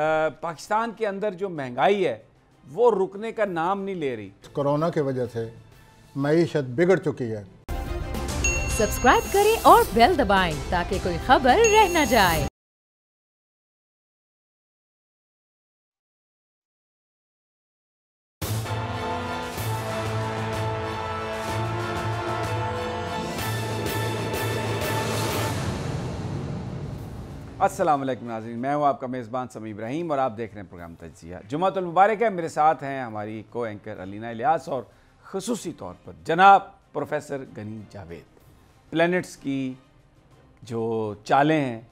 पाकिस्तान के अंदर जो महंगाई है वो रुकने का नाम नहीं ले रही। कोरोना की वजह से मईशत बिगड़ चुकी है। सब्सक्राइब करें और बेल दबाएं ताकि कोई खबर रह न जाए। अस्सलाम वालेकुम नाज़रीन, मैं हूँ आपका मेज़बान समी इब्राहिम और आप देख रहे हैं प्रोग्राम तज्ज़िया। जुम्मतुल मुबारक है। मेरे साथ हैं हमारी को एंकर अलीना इलियास और ख़ुसूसी तौर पर जनाब प्रोफेसर गनी जावेद। प्लैनेट्स की जो चालें हैं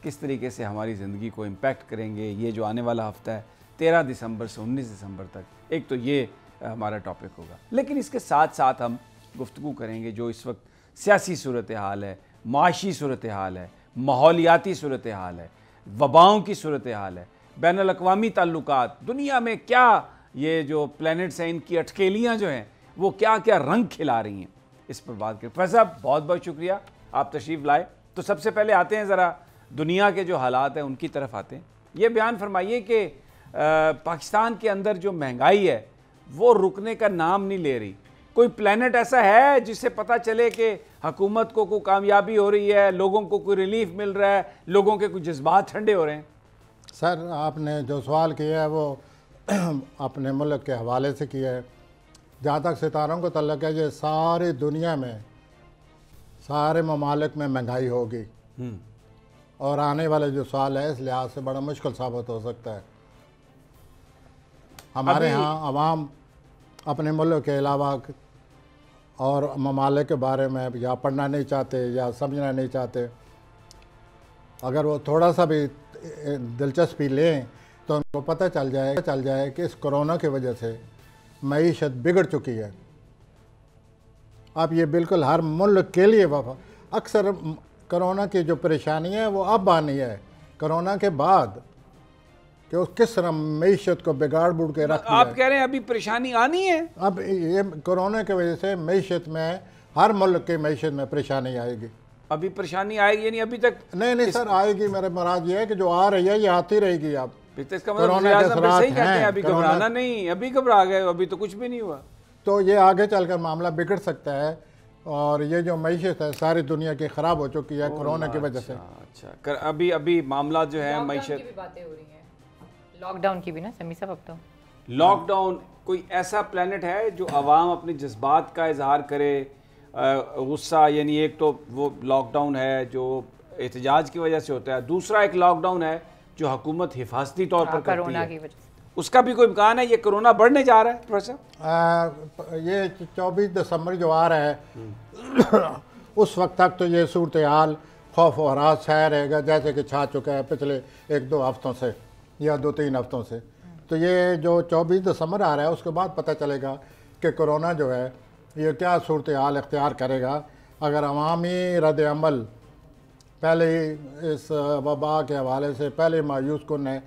किस तरीके से हमारी ज़िंदगी को इम्पैक्ट करेंगे, ये जो आने वाला हफ़्ता है 13 दिसंबर से 19 दिसंबर तक, एक तो ये हमारा टॉपिक होगा। लेकिन इसके साथ साथ हम गुफ्तगू करेंगे जो इस वक्त सियासी सूरत हाल है, माशी सूरत हाल है, माहौलियाती सूरत हाल है, वबाओं की सूरत हाल है, बैनुल अक़वामी ताल्लुकात, दुनिया में क्या ये जो प्लैनेट्स हैं इनकी अटकेलियाँ जो हैं वो क्या क्या रंग खिला रही हैं, इस पर बात करें। प्रोफेसर साहब बहुत बहुत शुक्रिया आप तशरीफ़ लाए। तो सबसे पहले आते हैं ज़रा दुनिया के जो हालात हैं उनकी तरफ आते हैं। ये बयान फरमाइए कि पाकिस्तान के अंदर जो महंगाई है वो रुकने का नाम नहीं ले रही। कोई प्लैनेट ऐसा है जिससे पता चले कि हुकूमत को कोई कामयाबी हो रही है, लोगों को कोई रिलीफ मिल रहा है, लोगों के कुछ जज्बात ठंडे हो रहे हैं? सर, आपने जो सवाल किया है वो अपने मुल्क के हवाले से किया है। जहाँ तक सितारों को तल्लुक़ है, ये सारी दुनिया में सारे ममालिक में महंगाई होगी और आने वाले जो साल है इस लिहाज से बड़ा मुश्किल साबित हो सकता है। हमारे यहाँ अवाम अपने मुल्क के अलावा और ममालिक के बारे में या पढ़ना नहीं चाहते या समझना नहीं चाहते। अगर वो थोड़ा सा भी दिलचस्पी लें तो उनको पता चल जाए कि इस कोरोना की वजह से मईशत बिगड़ चुकी है। अब ये बिल्कुल हर मुल्क के लिए अक्सर कोरोना की जो परेशानी है वो अब आनी है, कोरोना के बाद कि उस किस तरह मईशत को बिगाड़ बुड़ के रख दिया। आप कह रहे हैं अभी परेशानी आनी है? अब ये कोरोना की वजह से मईशत में हर मुल्क की मईशत में परेशानी आएगी। अभी परेशानी आएगी यानी अभी तक नहीं सर, आएगी। मेरा मुराद ये है कि जो आ रही है ये आती रहेगी। अब इसका मतलब सही कहते हैं, अभी घबराना नहीं, अभी घबरा गए, अभी तो कुछ भी नहीं हुआ। तो ये आगे चलकर मामला बिगड़ सकता है और ये जो मईशत है सारी दुनिया की ख़राब हो चुकी है कोरोना की वजह से। अच्छा, अभी मामला जो है मईशत, बातें हो रही हैं लॉकडाउन की भी ना समी साहब। अब तो लॉकडाउन कोई ऐसा प्लैनेट है जो आवाम अपने जज्बात का इजहार करे, गुस्सा, यानी एक तो वो लॉकडाउन है जो एहतजाज की वजह से होता है, दूसरा एक लॉकडाउन है जो हुकूमत हिफाजती तौर पर करती है, की वजह से। उसका भी कोई इम्कान है? ये कोरोना बढ़ने जा रहा है प्रोफेसर? ये 24 दिसंबर जो आ रहा है उस वक्त तक तो ये सूरत हाल खौफ और हरास छाया रहेगा जैसे कि छा चुका है पिछले 1-2 हफ्तों से या 2-3 हफ्तों से। तो ये जो 24 दिसंबर आ रहा है उसके बाद पता चलेगा कि कोरोना जो है ये क्या सूरत हाल इख्तियार करेगा। अगर अवामी रद्द अमल पहले ही इस वबा के हवाले से पहले मायूस कुन है,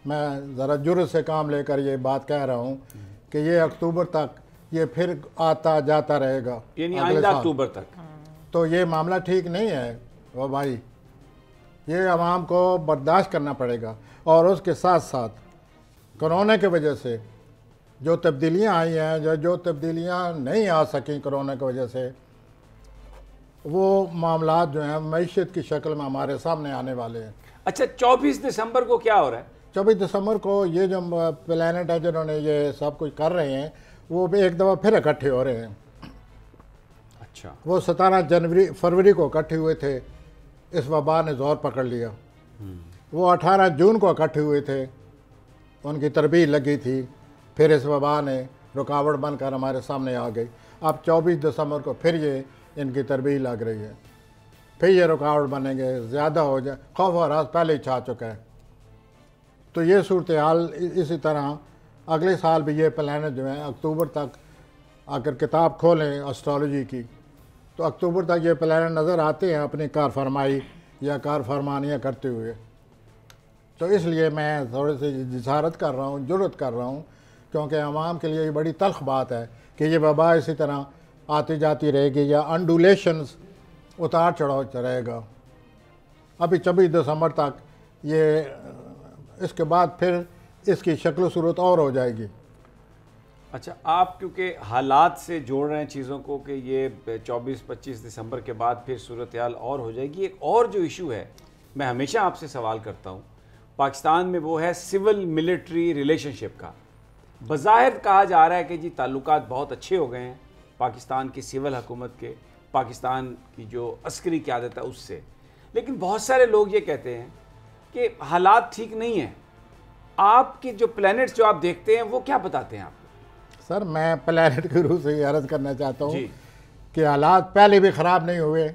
मैं ज़रा जुर्रत से काम लेकर ये बात कह रहा हूँ कि ये अक्टूबर तक ये फिर आता जाता रहेगा, यानी आइंदा अक्टूबर तक। तो ये मामला ठीक नहीं है वो भाई, ये आवाम को बर्दाश्त करना पड़ेगा। और उसके साथ साथ कोरोना की वजह से जो तब्दीलियाँ आई हैं, जो तब्दीलियाँ नहीं आ सकें कोरोना की वजह से, वो मामला जो हैं मईशत की शक्ल में हमारे सामने आने वाले हैं। अच्छा, 24 दिसंबर को क्या हो रहा है? 24 दिसंबर को ये जो प्लैनेट है जिन्होंने ये सब कुछ कर रहे हैं वो भी एक दफ़ा फिर इकट्ठे हो रहे हैं। अच्छा, वो 17 फरवरी को इकट्ठे हुए थे, इस वबा ने ज़ोर पकड़ लिया। वो 18 जून को इकट्ठे हुए थे, उनकी तरबीज लगी थी, फिर इस वबा ने रुकावट बनकर हमारे सामने आ गई। अब 24 दिसंबर को फिर ये इनकी तरबीज लग रही है, फिर ये रुकावट बनेंगे, ज़्यादा हो जाए, खौफ और हरास पहले ही छा चुका है। तो ये सूरत हाल इसी तरह अगले साल भी ये प्लैनेट जो है अक्टूबर तक, अगर किताब खोलें एस्ट्रोलॉजी की तो अक्टूबर तक ये प्लैनेट नज़र आते हैं अपनी कारफरमाई या कारफरमानियाँ करते हुए। तो इसलिए मैं थोड़ी सी जिसारत कर रहा हूँ, जुर्रत कर रहा हूँ, क्योंकि आवाम के लिए ये बड़ी तल्ख बात है कि ये वबा इसी तरह आती जाती रहेगी या अंडुलेशंस उतार चढ़ाव रहेगा। अभी 24 दिसंबर तक ये इसके बाद फिर इसकी शक्ल सूरत और हो जाएगी। अच्छा, आप क्योंकि हालात से जोड़ रहे हैं चीज़ों को कि ये 24-25 दिसंबर के बाद फिर सूरत हाल और हो जाएगी। एक और जो इशू है, मैं हमेशा आपसे सवाल करता हूँ पाकिस्तान में, वो है सिविल मिलिट्री रिलेशनशिप का। बज़ाहिर कहा जा रहा है कि जी ताल्लुकात बहुत अच्छे हो गए हैं पाकिस्तान की सिविल हुकूमत के, पाकिस्तान की जो अस्करी क़यादत है उससे, लेकिन बहुत सारे लोग ये कहते हैं कि हालात ठीक नहीं हैं। आपके जो प्लैनेट्स जो आप देखते हैं वो क्या बताते हैं आपको? सर, मैं प्लैनेट के रूप से ये अर्ज़ करना चाहता हूँ कि हालात पहले भी ख़राब नहीं हुए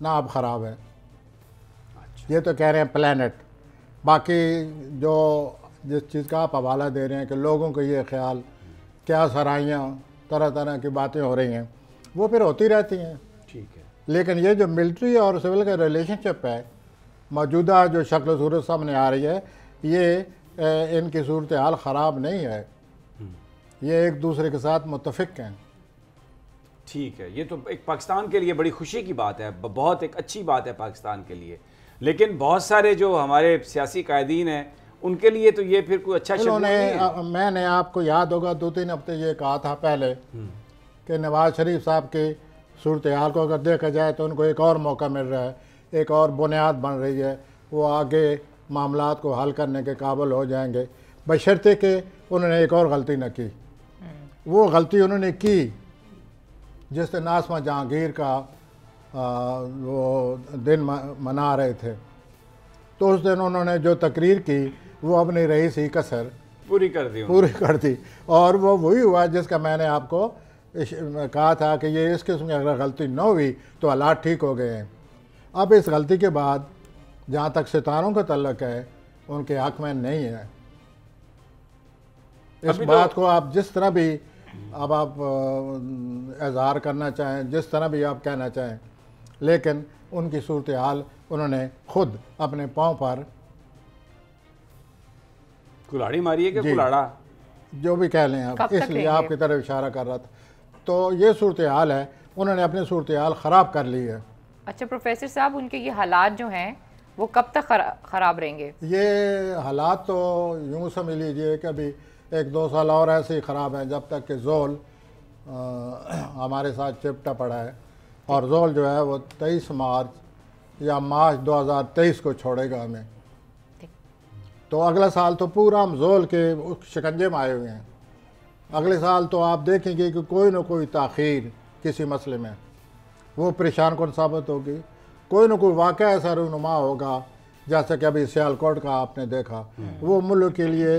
ना अब ख़राब है। अच्छा। ये तो कह रहे हैं प्लैनेट, बाकी जो जिस चीज़ का आप हवाला दे रहे हैं कि लोगों को ये ख्याल, क्या सराहियाँ, तरह तरह की बातें हो रही हैं, वो फिर होती रहती हैं। ठीक है, लेकिन ये जो मिलिट्री और सिविल का रिलेशनशिप है, मौजूदा जो शक्ल सूरत सामने आ रही है, ये इनकी सूरत हाल ख़राब नहीं है, ये एक दूसरे के साथ मुत्तफ़िक हैं। ठीक है, ये तो एक पाकिस्तान के लिए बड़ी खुशी की बात है, बहुत एक अच्छी बात है पाकिस्तान के लिए। लेकिन बहुत सारे जो हमारे सियासी कायदीन हैं उनके लिए तो ये फिर कोई अच्छा शगुन नहीं है। मैंने आपको याद होगा 2-3 हफ्ते ये कहा था पहले कि नवाज शरीफ साहब की सूरत हाल को अगर देखा जाए तो उनको एक और मौका मिल रहा है, एक और बुनियाद बन रही है, वो आगे मामलात को हल करने के काबिल हो जाएंगे, बशर्ते कि उन्होंने एक और गलती न की। वो गलती उन्होंने की जिस दिन नाज़मा जहांगीर का वो दिन मना रहे थे, तो उस दिन उन्होंने जो तकरीर की वो अपनी रही सी कसर पूरी कर दी और वो वही हुआ जिसका मैंने आपको कहा था कि ये इस किस्म की अगर गलती न हुई तो हालात ठीक हो गए हैं। अब इस गलती के बाद जहाँ तक सितारों का तल्लक है, उनके हक़ में नहीं है। इस बात को आप जिस तरह भी अब आप इज़हार करना चाहें, जिस तरह भी आप कहना चाहें, लेकिन उनकी सूरत हाल उन्होंने खुद अपने पाँव पर कुल्हाड़ी मारी है कि कुल्हाड़ा, जो भी कह लें आप, इसलिए आपकी तरफ इशारा कर रहा था। तो ये सूरत हाल है, उन्होंने अपनी सूरत हाल ख़राब कर ली है। अच्छा प्रोफेसर साहब, उनके ये हालात जो हैं वो कब तक ख़राब रहेंगे? ये हालात तो यूँ समझ लीजिए कि अभी 1-2 साल और ऐसे ही ख़राब हैं, जब तक कि जोल हमारे साथ चिपटा पड़ा है। और जोल जो है वो 23 मार्च या मार्च 2023 को छोड़ेगा हमें। तो अगला साल तो पूरा हम जोल के शिकंजे में आए हुए हैं। अगले साल तो आप देखेंगे कि कोई ना कोई ताख़ीर किसी मसले में वो परेशान कौन साबित होगी, कोई ना कोई वाक़या ऐसा रूनुमा होगा, जैसे कि अभी सियालकोट का आपने देखा, वो मुल्क के लिए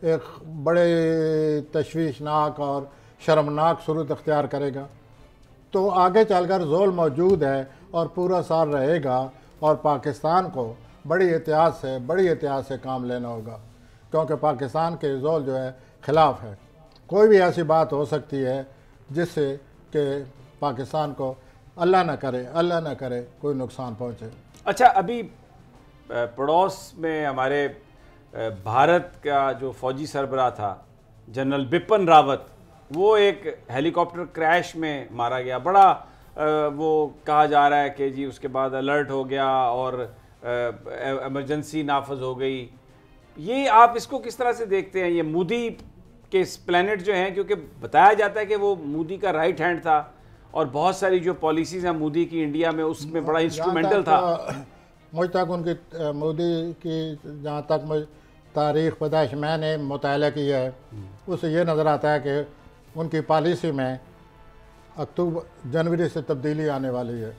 एक बड़े तशवीशनाक और शर्मनाक सूरत अख्तियार करेगा। तो आगे चलकर जोल मौजूद है और पूरा साल रहेगा, और पाकिस्तान को बड़ी एहतियात से काम लेना होगा, क्योंकि पाकिस्तान के जोल जो है ख़िलाफ़ है। कोई भी ऐसी बात हो सकती है जिससे कि पाकिस्तान को अल्लाह न करे कोई नुकसान पहुँचे। अच्छा, अभी पड़ोस में हमारे भारत का जो फ़ौजी सरबराह था जनरल बिपिन रावत, वो एक हेलीकॉप्टर क्रैश में मारा गया। बड़ा वो कहा जा रहा है कि जी उसके बाद अलर्ट हो गया और इमरजेंसी नाफज हो गई। ये आप इसको किस तरह से देखते हैं? ये मोदी के प्लैनेट जो हैं, क्योंकि बताया जाता है कि वो मोदी का राइट हैंड था और बहुत सारी जो पॉलिसीज़ हैं मोदी की इंडिया में, उसमें बड़ा इंस्ट्रूमेंटल था। मुझ तक उनकी मोदी की जहाँ तक मुझे तारीख़ पैदाइश मैंने मुताला किया है, उससे ये नज़र आता है कि उनकी पॉलिसी में जनवरी से तब्दीली आने वाली है।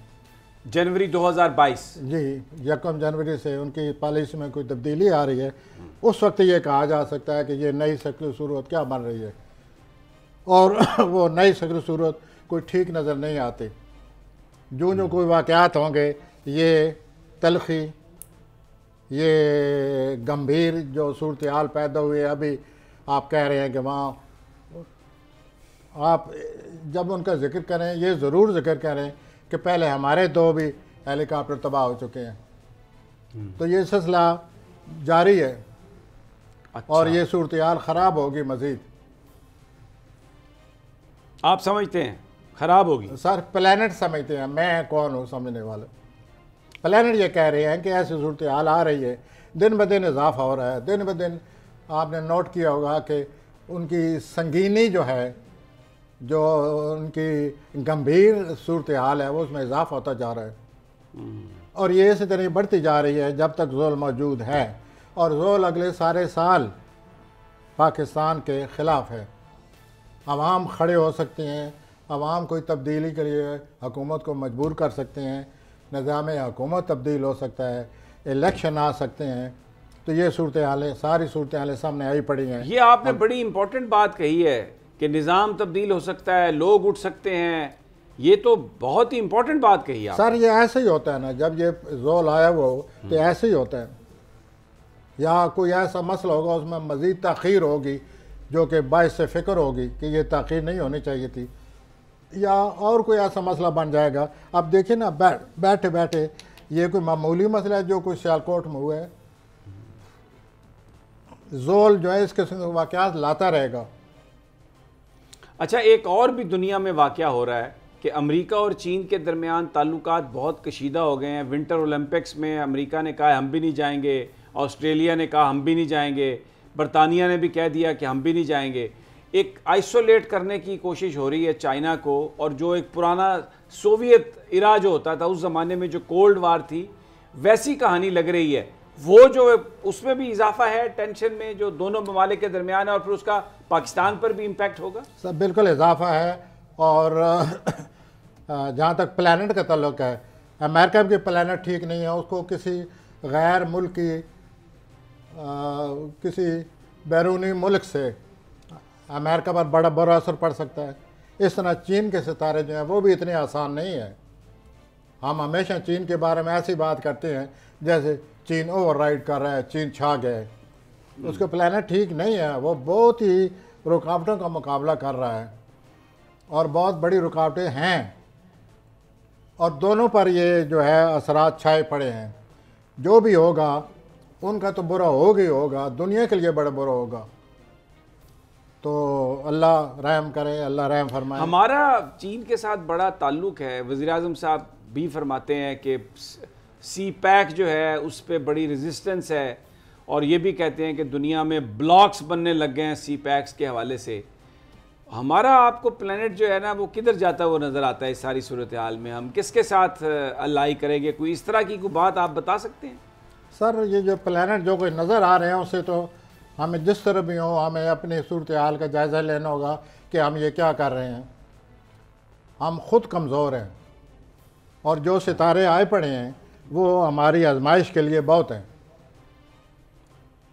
जनवरी 2022 जी, 1 जनवरी से उनकी पॉलिसी में कोई तब्दीली आ रही है। उस वक्त ये कहा जा सकता है कि ये नई शक्ल सूरत क्या बन रही है, और वो नई शक्ल सूरत कोई ठीक नज़र नहीं आती। जो कोई वाक़यात होंगे, ये तलखी, ये गंभीर जो सूरत हाल पैदा हुई है, अभी आप कह रहे हैं कि वहाँ आप जब उनका जिक्र करें, ये ज़रूर जिक्र करें कि पहले हमारे 2 भी हेलीकॉप्टर तबाह हो चुके हैं। तो ये सिलसिला जारी है। अच्छा। और ये सूरत हाल ख़राब होगी मज़ीद। आप समझते हैं ख़राब होगी? सर, प्लैनेट समझते हैं, मैं कौन हूँ समझने वाला। प्लैनेट ये कह रहे हैं कि ऐसी सूरत हाल आ रही है दिन ब दिन इजाफा हो रहा है। दिन ब दिन आपने नोट किया होगा कि उनकी संगीनी जो है, जो उनकी गंभीर सूरत हाल है, वो उसमें इजाफा होता जा रहा है। और ये इसी तरह बढ़ती जा रही है जब तक ज़ोल मौजूद है। और ज़ोल अगले सारे साल पाकिस्तान के ख़िलाफ़ है। अवाम खड़े हो सकते हैं, अवाम कोई तब्दीली के लिए हुकूमत को मजबूर कर सकते हैं, निज़ाम हुकूमत तब्दील हो सकता है, इलेक्शन आ सकते हैं। तो ये सूरत हालें, सारी सूरत हालें सामने आई पड़ी हैं। ये आपने बड़ी इंपॉर्टेंट बात कही है कि निज़ाम तब्दील हो सकता है, लोग उठ सकते हैं। ये तो बहुत ही इंपॉर्टेंट बात कही आप। सर ये ऐसे ही होता है ना, जब ये ज़ोल आया वो तो ऐसे ही होता है। या कोई ऐसा मसला होगा उसमें मज़ीद ताख़ीर होगी जो कि बाइस से फ़िक्र होगी कि ये ताख़ीर नहीं होनी चाहिए थी, या और कोई ऐसा मसला बन जाएगा। अब देखिए ना, बैठे बैठे ये कोई मामूली मसला है जो कोई सियालकोट में हुआ है। ज़ोल जो है इस किस्म के वाक़यात लाता रहेगा। अच्छा, एक और भी दुनिया में वाक़या हो रहा है कि अमेरिका और चीन के दरमियान ताल्लुकात बहुत कशीदा हो गए हैं। विंटर ओलंपिक्स में अमेरिका ने कहा हम भी नहीं जाएंगे, ऑस्ट्रेलिया ने कहा हम भी नहीं जाएंगे, बरतानिया ने भी कह दिया कि हम भी नहीं जाएंगे। एक आइसोलेट करने की कोशिश हो रही है चाइना को, और जो एक पुराना सोवियत इरा जो होता था उस ज़माने में जो कोल्ड वार थी, वैसी कहानी लग रही है। वो जो उसमें भी इजाफा है टेंशन में जो दोनों ममालिक के दरमियान है, और फिर उसका पाकिस्तान पर भी इम्पैक्ट होगा। सब बिल्कुल इजाफा है। और जहाँ तक प्लानट का ताल्लुक है, अमेरिका की प्लानट ठीक नहीं है, उसको किसी गैर मुल्की किसी बैरूनी मुल्क से अमेरिका पर बड़ा बुरा असर पड़ सकता है। इस तरह चीन के सितारे जो हैं वो भी इतने आसान नहीं है। हम हमेशा चीन के बारे में ऐसी बात करते हैं जैसे चीन ओवरराइड कर रहा है, चीन छा गया है। उसका प्लानट ठीक नहीं है, वो बहुत ही रुकावटों का मुकाबला कर रहा है और बहुत बड़ी रुकावटें हैं, और दोनों पर ये जो है असरात छाए पड़े हैं। जो भी होगा उनका तो बुरा होगा ही होगा, दुनिया के लिए बड़ा बुरा होगा। तो अल्लाह रहम करे, अल्लाह रहम फरमाए। हमारा चीन के साथ बड़ा ताल्लुक है। वज़ीर-ए-आज़म साहब भी फरमाते हैं कि सी पैक जो है उस पर बड़ी रेजिस्टेंस है, और ये भी कहते हैं कि दुनिया में ब्लॉक्स बनने लग गए हैं सी पैक्स के हवाले से। हमारा आपको प्लेनेट जो है ना वो किधर जाता हुआ नज़र आता है इस सारी सूरत हाल में? हम किसके साथ अलाई करेंगे? कोई इस तरह की कोई बात आप बता सकते हैं? सर ये जो प्लानट जो कोई नज़र आ रहे हैं उससे तो हमें जिस तरह भी हो हमें अपनी सूरत हाल का जायज़ा लेना होगा कि हम ये क्या कर रहे हैं। हम ख़ुद कमज़ोर हैं, और जो सितारे आए पड़े हैं वो हमारी आजमाइश के लिए बहुत हैं।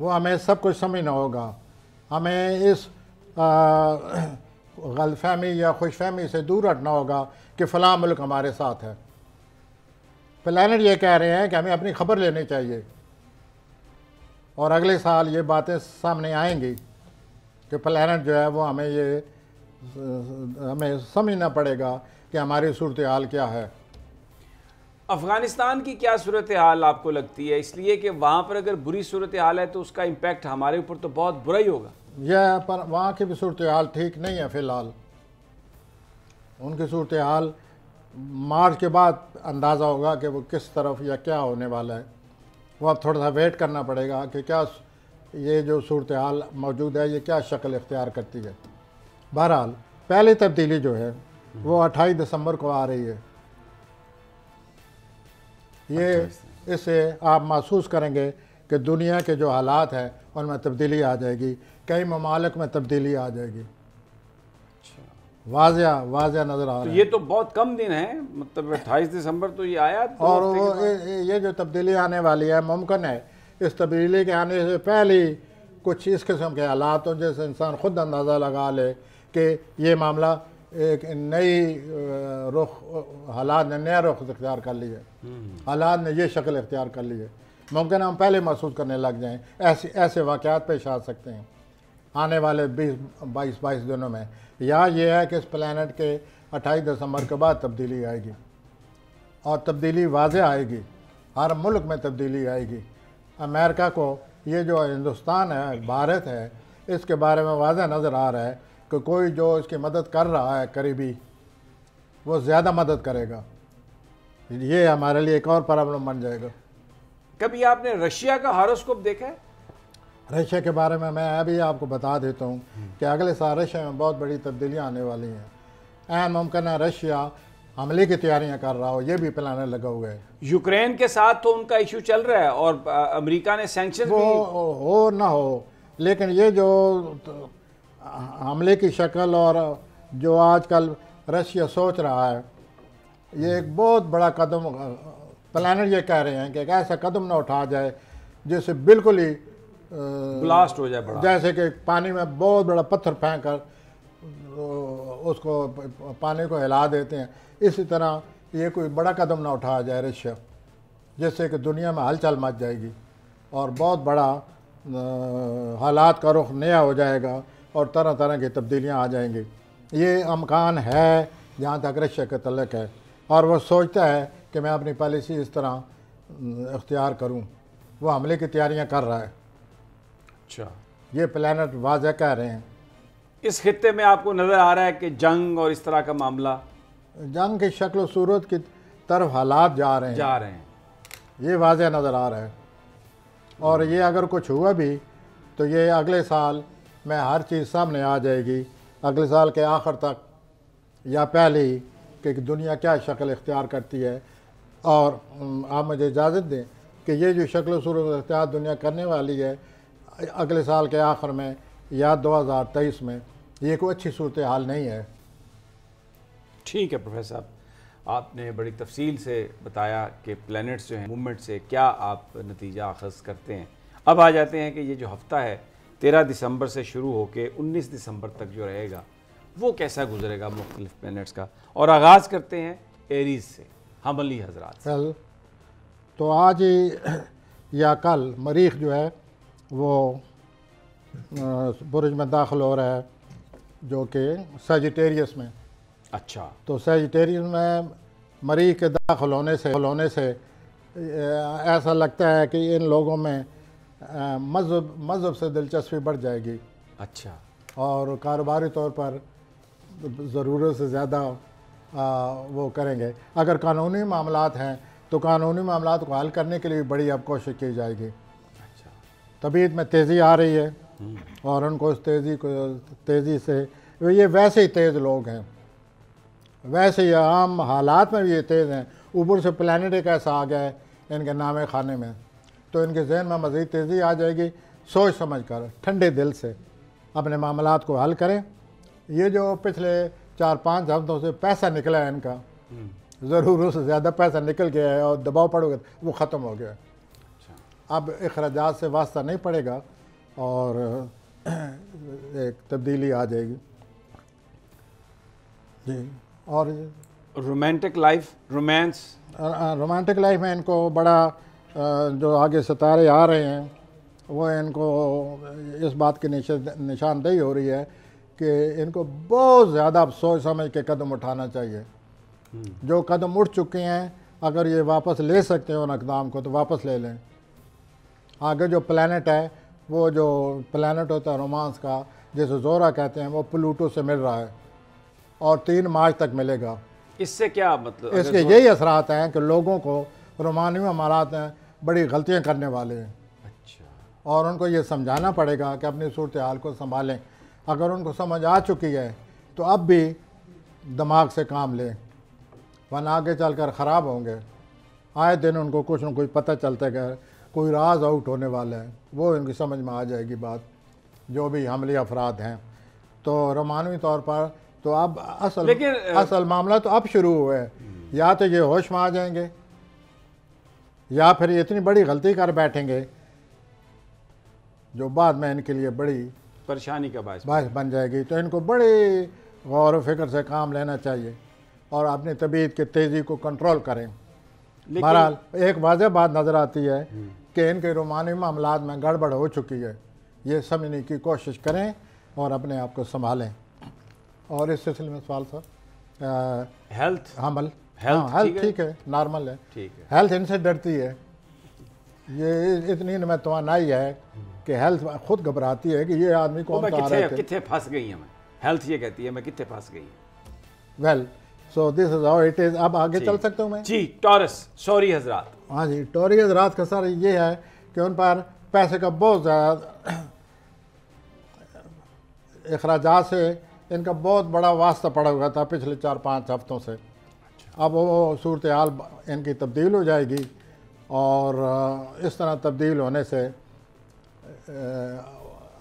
वो हमें सब कुछ समझना होगा। हमें इस गलतफहमी या खुशफहमी से दूर हटना होगा कि फ़लाँ मुल्क हमारे साथ है। प्लानट ये कह रहे हैं कि हमें अपनी खबर लेनी चाहिए, और अगले साल ये बातें सामने आएंगी कि प्लानट जो है वो हमें समझना पड़ेगा कि हमारी सूरत हाल क्या है। अफ़गानिस्तान की क्या सूरत हाल आपको लगती है? इसलिए कि वहाँ पर अगर बुरी सूरत हाल है तो उसका इम्पैक्ट हमारे ऊपर तो बहुत बुरा ही होगा। यह पर वहाँ की भी सूरत हाल ठीक नहीं है फ़िलहाल। उनकी सूरत हाल मार्च के बाद अंदाज़ा होगा कि वो किस तरफ या क्या होने वाला है। वो अब थोड़ा सा वेट करना पड़ेगा कि क्या ये जो सूरत हाल मौजूद है ये क्या शक्ल इख्तियार करती है। बहरहाल पहली तब्दीली जो है वो 28 दिसंबर को आ रही है। ये इससे आप महसूस करेंगे कि दुनिया के जो हालात हैं उनमें तब्दीली आ जाएगी, कई ममालिक में तब्दीली आ जाएगी। वाज़िया नज़र आ रहा है। ये तो बहुत कम दिन है, मतलब 28 दिसंबर तो ये आया। और वो ये जो तब्दीली आने वाली है, मुमकिन है इस तब्दीली के आने से पहले कुछ इस किस्म के हालात हों जैसे इंसान खुद अंदाज़ा लगा ले कि ये मामला एक नई रुख, हालात ने नया रुख इख्तियार कर लिया, हालात ने ये शक्ल इख्तियार कर ली है। मुमकिन हम पहले महसूस करने लग जाएँ। ऐसे वाक़यात पेश आ सकते हैं आने वाले 20-22 दिनों में। या ये है कि इस प्लानट के 28 दिसंबर के बाद तब्दीली आएगी, और तब्दीली वाज़ेह आएगी, हर मुल्क में तब्दीली आएगी। अमेरिका को ये जो हिंदुस्तान है, भारत है, इसके बारे में वाज़ेह नज़र आ रहा है कि कोई जो इसकी मदद कर रहा है करीबी, वो ज़्यादा मदद करेगा। ये हमारे लिए एक और प्रॉब्लम बन जाएगा। कभी आपने रशिया का हॉरोस्कोप देखा है? रशिया के बारे में मैं अभी आपको बता देता हूँ कि अगले साल रशिया में बहुत बड़ी तब्दीलियाँ आने वाली हैं। ऐन मुमकिन है रशिया हमले की तैयारियां कर रहा हो, ये भी प्लान लगा हुआ है। यूक्रेन के साथ तो उनका इशू चल रहा है और अमेरिका ने सैंक्शन वो हो ना हो, लेकिन ये जो हमले की शक्ल और जो आजकल रशिया सोच रहा है, ये एक बहुत बड़ा कदम, प्लानर ये कह रहे हैं कि एक ऐसा कदम ना उठा जाए जिससे बिल्कुल ही ब्लास्ट हो जाए बड़ा, जैसे कि पानी में बहुत बड़ा पत्थर फेंक कर उसको पानी को हिला देते हैं। इसी तरह ये कोई बड़ा कदम ना उठाया जाए रशिया, जिससे कि दुनिया में हलचल मच जाएगी और बहुत बड़ा हालात का रुख नया हो जाएगा और तरह तरह की तब्दीलियां आ जाएंगी। ये अमकान है जहाँ तक रशिया के तल्लक है, और वह सोचता है कि मैं अपनी पॉलिसी इस तरह इख्तियार करूँ। वह हमले की तैयारियाँ कर रहा है। अच्छा, ये प्लानट वाज़ह कह रहे हैं। इस खित्ते में आपको नज़र आ रहा है कि जंग और इस तरह का मामला, जंग की शक्ल सूरत की तरफ हालात जा रहे हैं, ये वाज़ह नज़र आ रहा है। और ये अगर कुछ हुआ भी तो ये अगले साल में हर चीज़ सामने आ जाएगी, अगले साल के आखिर तक या पहले ही, कि दुनिया क्या शक्ल इख्तियार करती है। और आप मुझे इजाज़त दें कि ये जो शक्ल सूरत इख्तियार दुनिया करने वाली है अगले साल के आखिर में या 2023 में, ये कोई अच्छी सूरत हाल नहीं है। ठीक है प्रोफेसर साहब, आपने बड़ी तफसील से बताया कि प्लैनेट्स जो हैं मूवमेंट से क्या आप नतीजा अखज़ करते हैं। अब आ जाते हैं कि ये जो हफ़्ता है 13 दिसंबर से शुरू होकर 19 दिसंबर तक जो रहेगा वो कैसा गुजरेगा मुख्तलिफ प्लैनेट्स का। और आगाज़ करते हैं एरीज़ से, हमली हजरात से। कल तो आज ही या कल मरीख जो है वो बुर्ज में दाखिल हो रहा है, जो कि सजिटेरियस में। अच्छा, तो सजिटेरियस में मरीख के दाखिल होने से ऐसा लगता है कि इन लोगों में मज़हब से दिलचस्पी बढ़ जाएगी। अच्छा, और कारोबारी तौर पर ज़रूरत से ज़्यादा वो करेंगे। अगर कानूनी मामलात हैं तो कानूनी मामलात को हल करने के लिए बड़ी अब कोशिश की जाएगी। अच्छा, तबीयत में तेज़ी आ रही है और उनको उस तेज़ी से ये वैसे ही तेज़ लोग हैं, वैसे ही आम हालात में भी ये तेज़ हैं। ऊपर से प्लानट एक ऐसा आ गया है इनके नामे खाने में, तो इनके जहन में मज़ीद तेज़ी आ जाएगी। सोच समझ कर ठंडे दिल से अपने मामलात को हल करें। ये जो पिछले 4-5 हफ्तों से पैसा निकला है इनका, ज़रूरत से ज़्यादा पैसा निकल गया है और दबाव पड़ गया, वो ख़त्म हो गया। अब अखराजात से वास्ता नहीं पड़ेगा और एक तब्दीली आ जाएगी जी। और रोमांटिक लाइफ, रोमांटिक लाइफ में इनको बड़ा जो आगे सितारे आ रहे हैं वो इनको इस बात की निशानदेही हो रही है कि इनको बहुत ज़्यादा सोच समझ के कदम उठाना चाहिए। जो कदम उठ चुके हैं अगर ये वापस ले सकते हैं उन अक़दाम को तो वापस ले लें। आगे जो प्लैनेट है, वो जो प्लैनेट होता है रोमांस का, जैसे ज़ोरा कहते हैं, वो प्लूटो से मिल रहा है और 3 मार्च तक मिलेगा। इससे क्या मतलब? इसके यही असरात हैं कि लोगों को रोमानी मामलात में बड़ी गलतियां करने वाले हैं। अच्छा, और उनको ये समझाना पड़ेगा कि अपनी सूरत हाल को संभालें। अगर उनको समझ आ चुकी है तो अब भी दिमाग से काम लें, वरना आगे चलकर ख़राब होंगे। आए दिन उनको कुछ न कुछ पता चलता है कि कोई राज आउट होने वाला है, वो इनकी समझ में आ जाएगी बात, जो भी हमली अफराद हैं। तो रोमानवी तौर पर तो अब असल मामला तो अब शुरू हुआ है। या तो ये होश में आ जाएंगे या फिर ये इतनी बड़ी गलती कर बैठेंगे जो बाद में इनके लिए बड़ी परेशानी का बायस बन जाएगी। तो इनको बड़े गौर व फिक्र से काम लेना चाहिए और अपनी तबीयत की तेज़ी को कंट्रोल करें। बहरहाल एक वाज़ह बात नज़र आती है कि इनके रोमानी मामलात में गड़बड़ हो चुकी है। ये समझने की कोशिश करें और अपने आप को संभालें। और इस सिलसिले में सवाल सर, हेल्थ, हेल्थ ठीक है, नॉर्मल है। ठीक है, हेल्थ इनसे डरती है। ये इतनी इनमें तवानाई है कि हेल्थ खुद घबराती है कि ये आदमी कौन सा आ रहा है, कितने फंस गई है। मैं हेल्थ ये कहती है मैं कितने फंस गई। Well so this is how it is. अब आगे चल सकता हूँ मैं? जी, टॉरस सॉरी हजरात। हाँ जी, टोरी हजरात का सर ये है कि उन पर पैसे का बहुत ज़्यादा अखराजात से इनका बहुत बड़ा वास्ता पड़ा हुआ था पिछले 4-5 हफ्तों से। अब वो सूरत हाल इनकी तब्दील हो जाएगी और इस तरह तब्दील होने से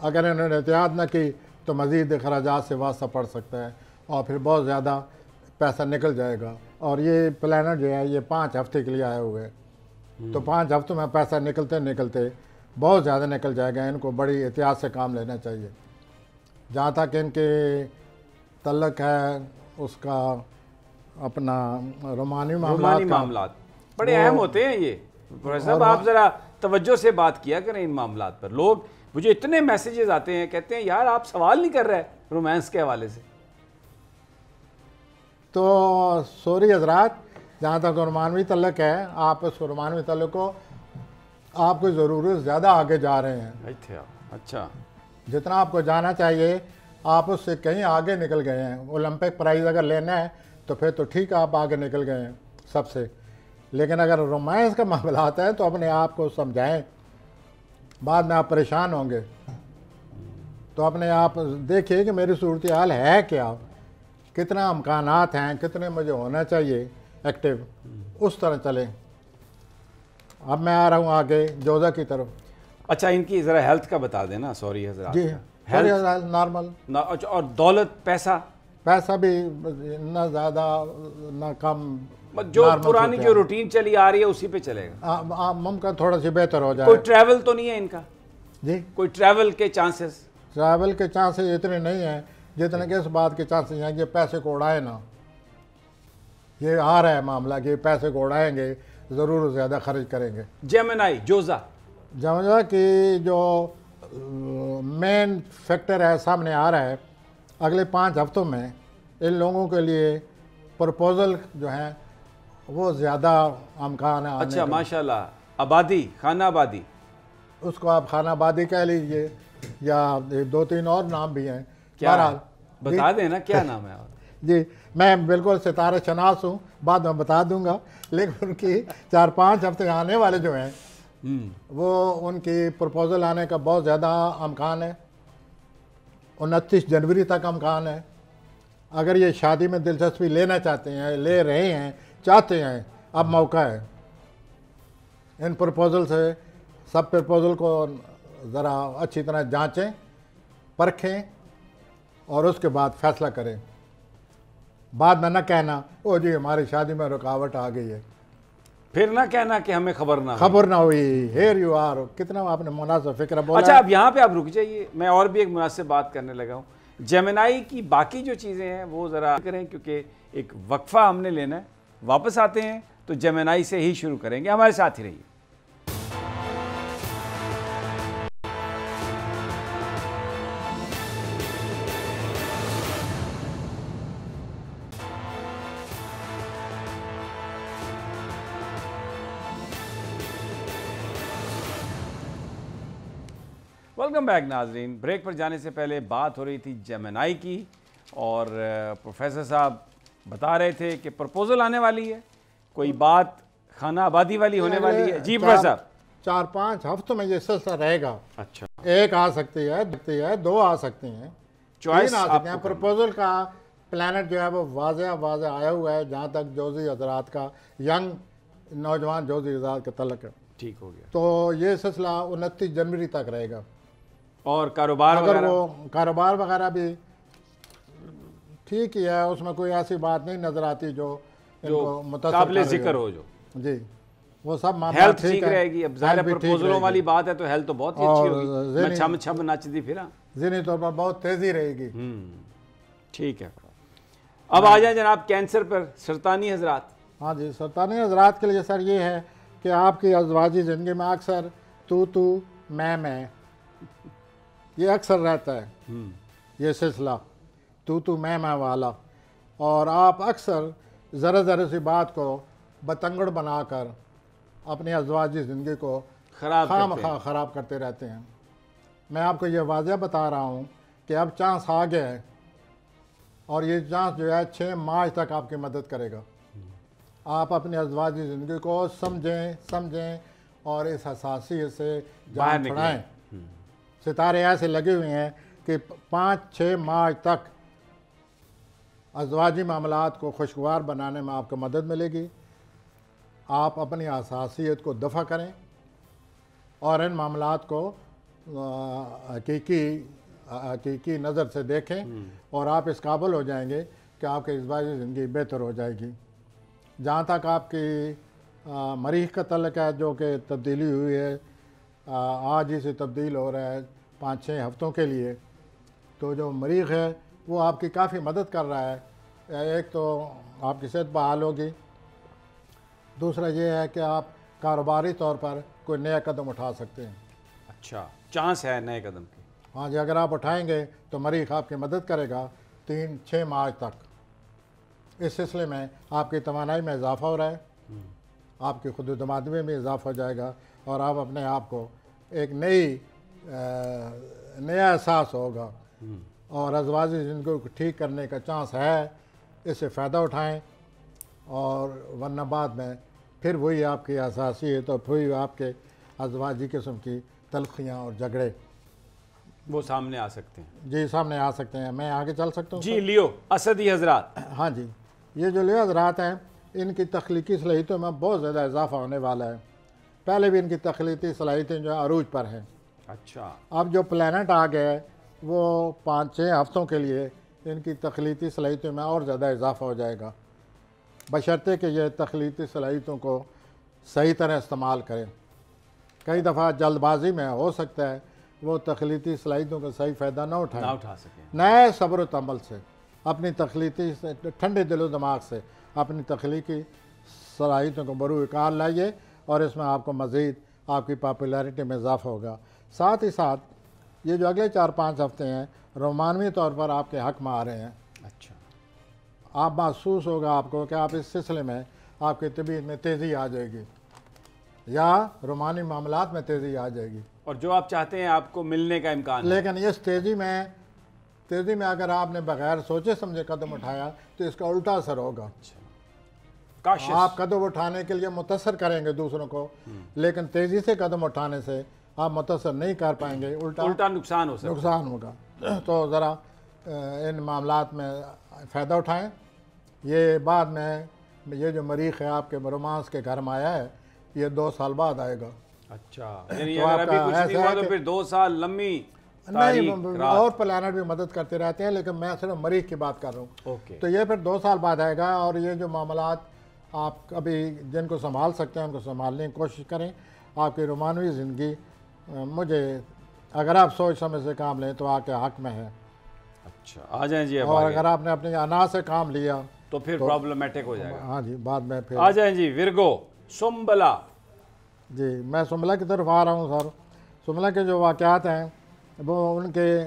अगर इन्होंने एहतियात न की तो मज़ीद अखराजात से वास्ता पड़ सकता है और फिर बहुत ज़्यादा पैसा निकल जाएगा। और ये प्लानर जो है ये 5 हफ्ते के लिए आए हुए हैं, तो 5 हफ्तों में पैसा निकलते निकलते बहुत ज़्यादा निकल जाएगा। इनको बड़ी एहतियात से काम लेना चाहिए। जहाँ तक इनके तल्लक है उसका अपना रोमानी मामलात बड़े अहम होते हैं ये। प्रोफेसर साहब आप ज़रा तवज्जो से बात किया करें इन मामलात पर। लोग मुझे इतने मैसेजेस आते हैं, कहते हैं यार आप सवाल नहीं कर रहे रोमांस के हवाले से। तो सॉरी हजरात, जहाँ तक रोमानवी तल्लक है, आप उस रोमानवी तल्लक को आपको ज़रूरत ज़्यादा आगे जा रहे हैं। अच्छा, जितना आपको जाना चाहिए आप उससे कहीं आगे निकल गए हैं। ओलंपिक प्राइज़ अगर लेना है तो फिर तो ठीक है, आप आगे निकल गए हैं सबसे। लेकिन अगर रोमांस का मामला आता है तो अपने आप को समझाएं, बाद में आप परेशान होंगे। तो अपने आप देखिए कि मेरी सूरत हाल है क्या, कितना इम्कानात हैं, कितने मुझे होना चाहिए एक्टिव, उस तरह चलें। अब मैं आ रहा हूँ आगे जोजा की तरफ। अच्छा, इनकी ज़रा हेल्थ का बता देना सॉरी हजरात। जी, हेल्थ नॉर्मल अच्छा, और दौलत पैसा भी ना ज़्यादा ना कम, जो पुरानी जो रूटीन चली आ रही है उसी पे चलेगा। मुमकिन थोड़ा सी बेहतर हो जाए। कोई ट्रैवल तो नहीं है इनका? जी, कोई ट्रैवल के चांसेस? ट्रैवल के चांसेस इतने नहीं हैं जितने कि इस बात के चांसेस हैं कि पैसे को उड़ाए ना। ये आ रहा है मामला कि पैसे को उड़ाएंगे, ज़रूर ज़्यादा खर्च करेंगे। जेमिनी जोजा की जो मेन फैक्टर है सामने आ रहा है, अगले 5 हफ्तों में इन लोगों के लिए प्रपोजल जो है वो ज़्यादा इम्कान है। अच्छा, माशाल्लाह। आबादी, खाना आबादी, उसको आप खाना आबादी कह लीजिए या 2-3 और नाम भी हैं। क्या बता देना क्या नाम है? जी, मैं बिल्कुल सितारा शनास हूँ, बाद में बता दूंगा। लेकिन उनकी 4-5 हफ्ते आने वाले जो हैं वो उनकी प्रपोजल आने का बहुत ज़्यादा इम्कान है। 29 जनवरी तक इम्कान है। अगर ये शादी में दिलचस्पी लेना चाहते हैं, ले रहे हैं, चाहते हैं, अब मौका है। इन प्रपोजल से सब प्रपोजल को ज़रा अच्छी तरह जांचें, परखें और उसके बाद फैसला करें। बाद में न कहना ओ जी हमारी शादी में रुकावट आ गई है, फिर ना कहना कि हमें खबर ना हुई। हेयर यू आर, कितना आपने मुनासिब फिक्र बोला। अच्छा, अब यहाँ पे आप रुक जाइए, मैं और भी एक मुनासिब बात करने लगा हूँ। जेमिनी की बाकी जो चीज़ें हैं वो ज़रा करें, क्योंकि एक वक्फा हमने लेना है। वापस आते हैं तो जेमिनी से ही शुरू करेंगे। हमारे साथ ही रहिए। वेलकम बैक नाजरीन। ब्रेक पर जाने से पहले बात हो रही थी जेमिनी की और प्रोफेसर साहब बता रहे थे कि प्रपोजल आने वाली है, कोई बात खाना आबादी वाली होने वाली है। जी प्रोफेसर साहब, 4-5 हफ्तों में ये सिलसिला रहेगा। अच्छा, एक आ सकती है, 2 आ सकती हैं, चॉइस आ सकते हैं। प्रपोजल का प्लानट जो है वो वाज़े आया हुआ है। जहाँ तक जोजी हजरात का, यंग नौजवान जोजी हजरात का तल्लक है, ठीक हो गया। तो ये सिलसिला 29 जनवरी तक रहेगा। और कारोबार अगर वो कारोबार वगैरह भी ठीक ही है, उसमें कोई ऐसी बात नहीं नजर आती जो काबिल जिक्र हो। जो जी, वो सब मामला हेल्थ ठीक रहेगी। अब ज़ाहिर प्रपोजलों वाली बात है तो हेल्थ तो बहुत ही अच्छी होगी। मैं छम छम नचदी फिरा, ज़हनी तौर पर बहुत तेजी रहेगी। ठीक है। अब आ जाए जनाब कैंसर पर, सरतानी हजरात। हाँ जी, सरतानी हजरात के लिए सर ये है कि आपकी अज़वाजी ज़िंदगी में अक्सर तू मैं ये अक्सर रहता है, ये सिलसिला तू मैं वाला। और आप अक्सर ज़रा सी बात को बतंगड़ बनाकर अपनी अज़वाजी ज़िंदगी को ख़राब करते रहते हैं। मैं आपको ये वाज़ह बता रहा हूँ कि अब चांस आ गया है और ये चांस जो है 6 मार्च तक आपकी मदद करेगा। आप अपनी अज़वाजी ज़िंदगी को समझें और इस हसासियत से जान छुड़ाएं। सितारे ऐसे लगे हुए हैं कि 5-6 मार्च तक अज़वाजी मामलात को खुशगवार बनाने में आपको मदद मिलेगी। आप अपनी हसासियत को दफ़ा करें और इन मामलात को हकीकी नज़र से देखें और आप इस काबिल हो जाएंगे कि आपकी अज़वाजी ज़िंदगी बेहतर हो जाएगी। जहाँ तक आपकी मरीख का तल्लुक़ है, जो कि तब्दीली हुई है, आज ही से तब्दील हो रहा है 5-6 हफ़्तों के लिए, तो जो मरीख है वो आपकी काफ़ी मदद कर रहा है। एक तो आपकी सेहत बहाल होगी, दूसरा ये है कि आप कारोबारी तौर पर कोई नया कदम उठा सकते हैं। अच्छा, चांस है नए कदम की? हाँ जी, अगर आप उठाएंगे तो मरीख आपकी मदद करेगा 3-6 मार्च तक। इस सिलसिले में आपकी तवानाई में इजाफ़ा हो रहा है, आपकी खुद एतमादी में भी इजाफ़ा हो जाएगा और आप अपने आप को एक नया एहसास होगा और अज़वाजी ज़िंदगी को ठीक करने का चांस है। इससे फ़ायदा उठाएं और वरना बाद में फिर वही आपकी हसासियत और फिर आपके अज़वाजी किस्म की तलखियाँ और झगड़े वो सामने आ सकते हैं। जी, सामने आ सकते हैं। मैं आगे चल सकता हूँ जी, लियो असदी हजरात। हाँ जी, ये जो लियो हजरात हैं, इनकी तख्लीकी सलाहियतों में बहुत ज़्यादा इजाफा होने वाला है। पहले भी इनकी तख्लीकी सलाहियतें जो है अरूज पर हैं। अच्छा, अब जो प्लैनेट आ गए वो 5-6 हफ्तों के लिए इनकी तख्लीकी सलाहियतों में और ज़्यादा इजाफा हो जाएगा, बशर्ते कि ये तख्लीकी सलाहियतों को सही तरह इस्तेमाल करें। कई दफ़ा जल्दबाजी में हो सकता है वो तख्लीकी सलाहियतों का सही फ़ायदा ना उठा सकें। नए सब्र तमल से अपनी तख्लीकी ठंडे दिलो दिमाग से अपनी तख्लीकी सलाहियतों को बरूकार लाइए और इसमें आपको मज़ीद आपकी पॉपुलैरिटी में इजाफा होगा। साथ ही साथ ये जो अगले 4-5 हफ्ते हैं रोमानवी तौर पर आपके हक़ में आ रहे हैं। अच्छा, आप महसूस होगा आपको कि आप इस सिलसिले में आपकी तबीयत में तेज़ी आ जाएगी या रोमानी मामलात में तेज़ी आ जाएगी और जो आप चाहते हैं आपको मिलने का इम्कान है। लेकिन इस तेज़ी में अगर आपने बगैर सोचे समझे कदम उठाया तो इसका उल्टा असर होगा। काशिश। आप कदम उठाने के लिए मुतासर करेंगे दूसरों को, लेकिन तेज़ी से कदम उठाने से आप मुतासर नहीं कर पाएंगे, उल्टा नुकसान होगा। तो ज़रा इन मामलात में फ़ायदा उठाएं। ये बाद में ये जो मरीख है आपके रोमांस के घर में आया है, ये 2 साल बाद आएगा। अच्छा, यानी तो अगर अभी आपका कुछ नहीं ऐसा हुआ है तो कि- फिर 2 साल लंबी नहीं, रात। और प्लानट भी मदद करते रहते हैं, लेकिन मैं सिर्फ मरीख की बात कर रहा हूँ। ओके। तो ये फिर 2 साल बाद आएगा और ये जो मामलात आप अभी जिनको संभाल सकते हैं उनको संभालने की कोशिश करें। आपकी रोमानवी ज़िंदगी मुझे अगर आप सोच समझ से काम लें तो आपके हक़ में है। अच्छा, आ जाएं जी। अब और आगे। अगर आपने अपनी अना से काम लिया तो फिर प्रॉब्लमेटिक हो जाएगा। हाँ जी, बाद में फिर आ जाएं जी। विर्गो सुम्बला। जी, मैं सुमला की तरफ आ रहा हूँ सर। सुमला के जो वाक़यात हैं वो उनके